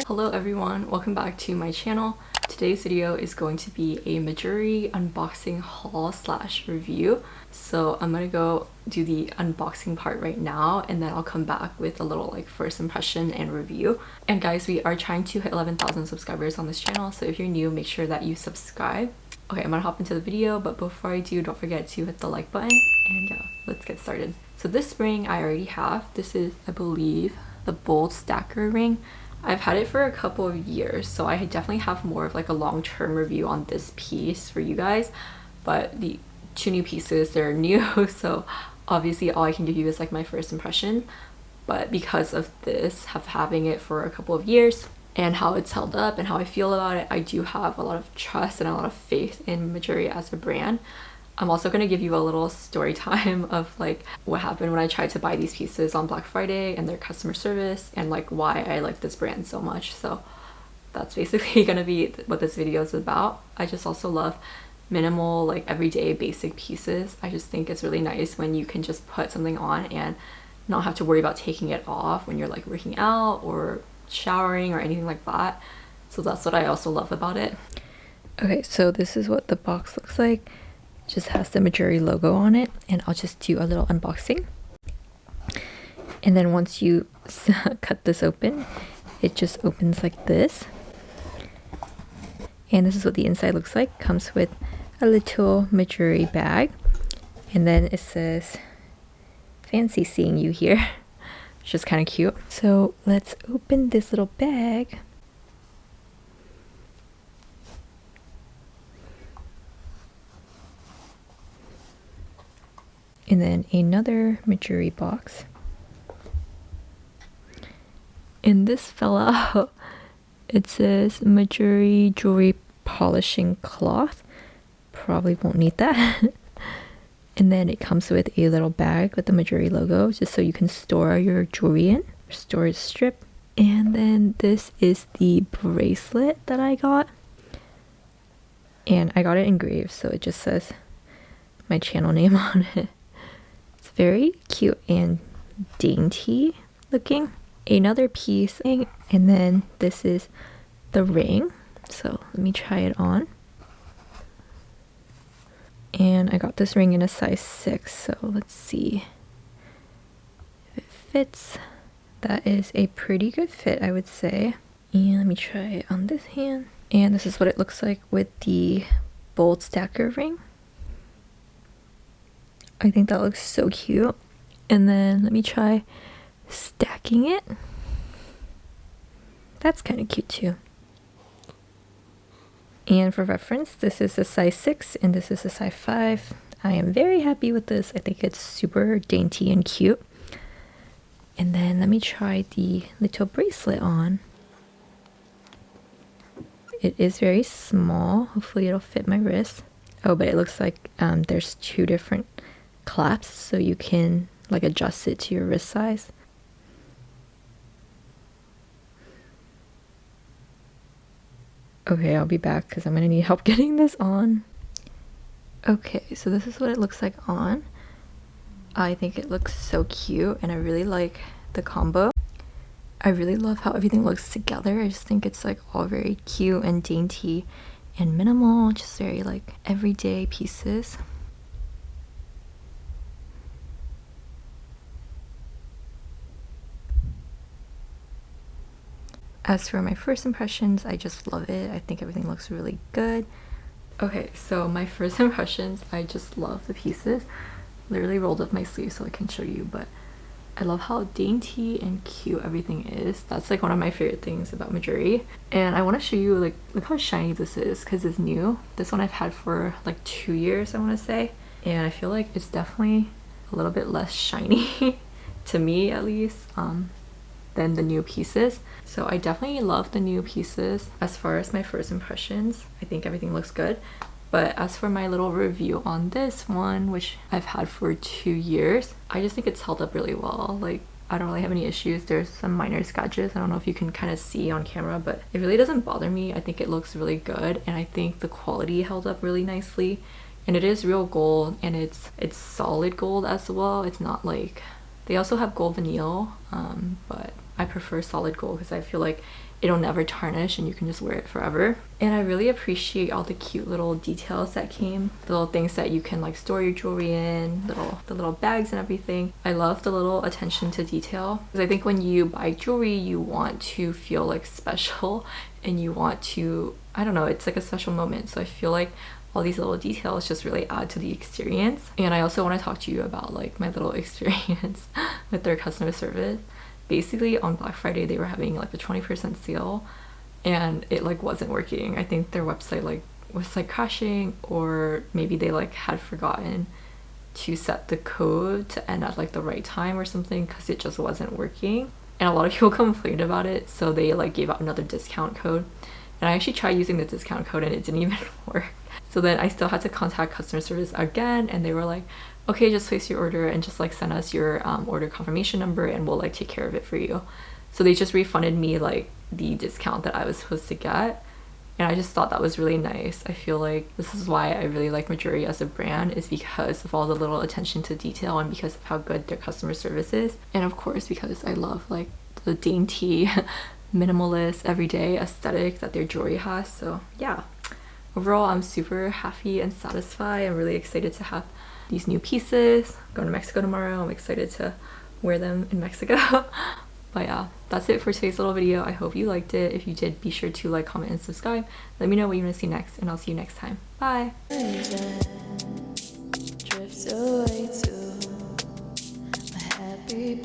Hello everyone, welcome back to my channel. Today's video is going to be a Mejuri unboxing haul slash review. So I'm gonna go do the unboxing part right now, and then I'll come back with a little like first impression and review. And guys, we are trying to hit 11,000 subscribers on this channel, so if you're new, make sure that you subscribe. Okay, I'm gonna hop into the video, but before I do, don't forget to hit the like button, and yeah, let's get started. So this ring I already have. This is, I believe, the Bold Stacker ring. I've had it for a couple of years, so I definitely have more of like a long-term review on this piece for you guys. But the two new pieces, they're new, so obviously all I can give you is like my first impression. But because of this, having it for a couple of years and how it's held up and how I feel about it, I do have a lot of trust and a lot of faith in Mejuri as a brand. I'm also going to give you a little story time of like what happened when I tried to buy these pieces on Black Friday and their customer service, and like why I like this brand so much. So that's basically going to be what this video is about. I just also love minimal, like everyday basic pieces. I just think it's really nice when you can just put something on and not have to worry about taking it off when you're like working out or showering or anything like that. So that's what I also love about it. Okay, so this is what the box looks like. Just has the Mejuri logo on it, and I'll just do a little unboxing. And then once you cut this open, it just opens like this, and this is what the inside looks like. Comes with a little Mejuri bag, and then it says "fancy seeing you here," which is kind of cute. So let's open this little bag. And then another Mejuri box. And this fell out. It says Mejuri jewelry polishing cloth. Probably won't need that. And then it comes with a little bag with the Mejuri logo, just so you can store your jewelry in. Storage strip. And then this is the bracelet that I got. And I got it engraved, so it just says my channel name on it. Very cute and dainty looking. Another piece, and then this is the ring. So let me try it on. And I got this ring in a size 6, so let's see if it fits. That is a pretty good fit, I would say. And let me try it on this hand. And this is what it looks like with the Bold Stacker ring. I think that looks so cute. And then let me try stacking it. That's kind of cute too. And for reference, this is a size 6 and this is a size 5. I am very happy with this. I think it's super dainty and cute. And then let me try the little bracelet on. It is very small. Hopefully it'll fit my wrist. Oh, but it looks like there's two different clasps, so you can like adjust it to your wrist size. Okay, I'll be back because I'm gonna need help getting this on. Okay, so this is what it looks like on. I think it looks so cute, and I really like the combo. I really love how everything looks together. I just think it's like all very cute and dainty and minimal, just very like everyday pieces. As for my first impressions, I just love it. I think everything looks really good. Okay, so my first impressions, I just love the pieces. Literally rolled up my sleeve so I can show you, but I love how dainty and cute everything is. That's like one of my favorite things about Mejuri. And I want to show you, like, look how shiny this is because it's new. This one I've had for like 2 years, I want to say. And I feel like it's definitely a little bit less shiny, to me at least, than the new pieces. So I definitely love the new pieces. As far as my first impressions, I think everything looks good. But as for my little review on this one, which I've had for 2 years, I just think it's held up really well. Like, I don't really have any issues. There's some minor scratches. I don't know if you can kind of see on camera, but it really doesn't bother me. I think it looks really good, and I think the quality held up really nicely. And it is real gold, and it's solid gold as well. It's not like They also have gold vinyl, but I prefer solid gold because I feel like it'll never tarnish and you can just wear it forever. And I really appreciate all the cute little details that came, the little things that you can like store your jewelry in, the little bags and everything. I love the little attention to detail because I think when you buy jewelry you want to feel like special and you want to, I don't know, it's like a special moment. So I feel like all these little details just really add to the experience. And I also want to talk to you about like my little experience with their customer service. Basically on Black Friday they were having like a 20% sale and it like wasn't working. I think their website like was like crashing, or maybe they like had forgotten to set the code to end at like the right time or something because it just wasn't working. And a lot of people complained about it, so they like gave out another discount code. And I actually tried using the discount code and it didn't even work. So then I still had to contact customer service again, and they were like, okay, just place your order and just like send us your order confirmation number and we'll like take care of it for you. So they just refunded me like the discount that I was supposed to get, and I just thought that was really nice. I feel like this is why I really like Mejuri as a brand, is because of all the little attention to detail and because of how good their customer service is, and of course because I love like the dainty minimalist everyday aesthetic that their jewelry has. So yeah, overall I'm super happy and satisfied. I'm really excited to have these new pieces. I'm going to Mexico tomorrow. I'm excited to wear them in Mexico. But yeah, that's it for today's little video. I hope you liked it. If you did, be sure to like, comment, and subscribe. Let me know what you want to see next, and I'll see you next time. Bye! Drifts away to my happy